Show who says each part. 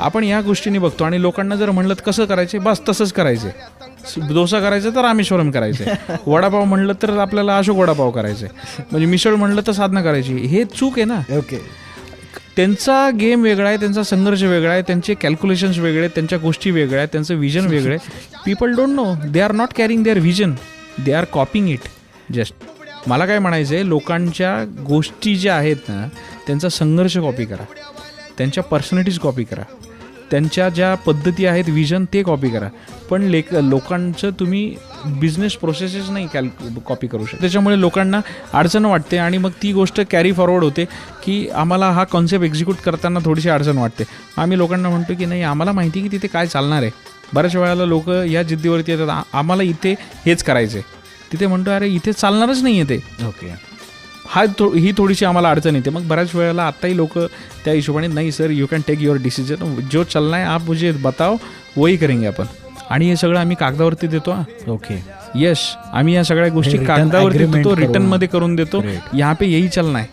Speaker 1: आपण या गोष्टीने बघतो आणि लोकांना जर म्हणलं तर कसं करायचे, बस तसंच करायचे. डोसा करायचं तर रामेश्वरम करायचे, वडापाव म्हणलं तर आपल्याला अशोक वडापाव करायचे, म्हणजे मिसळ म्हणलं तर साधना करायची. हे चूक आहे ना.
Speaker 2: ओके.
Speaker 1: त्यांचा गेम वेगळा आहे, त्यांचा संघर्ष वेगळा आहे, त्यांचे कॅल्क्युलेशन्स वेगळे आहेत, त्यांच्या गोष्टी वेगळ्या आहेत, त्यांचं विजन वेगळं आहे. People don't know, they are not carrying their vision, they are copying it just. मला काय म्हणायचं आहे, लोकांच्या गोष्टी ज्या आहेत ना त्यांचा संघर्ष कॉपी करा, त्यांच्या पर्सनॅलिटीज कॉपी करा, त्यांच्या ज्या पद्धती आहेत विजन ते कॉपी करा, पण लोकांचं तुम्ही बिझनेस प्रोसेसेस नाही कॉपी करू शकता. त्याच्यामुळे लोकांना अडचण वाटते आणि मग ती गोष्ट कॅरी फॉरवर्ड होते की आम्हाला हा कॉन्सेप्ट एक्झिक्यूट करताना थोडीशी अडचण वाटते. आम्ही लोकांना म्हणतो की नाही, आम्हाला माहिती की तिथे काय चालणार आहे. बऱ्याच वेळेला लोक या जिद्दीवरती येतात, आम्हाला इथे हेच करायचं आहे. तिथे म्हणतो अरे इथे चालणारच नाही आहे ते.
Speaker 2: ओके.
Speaker 1: ही थोडीशी आम्हाला अडचण येते. मग बऱ्याच वेळेला आत्ताही लोक त्या हिशोबाने नाही sir, you can take your decision, जो चलना है आप मुझे बताओ वही करेंगे आपण. आणि हे सगळं आम्ही कागदावरती देतो.
Speaker 2: ओके.
Speaker 1: यश, आम्ही या सगळ्या गोष्टी कागदावरती देतो, रिटर्नमध्ये करून देतो. यहाँ पे यही चलना है.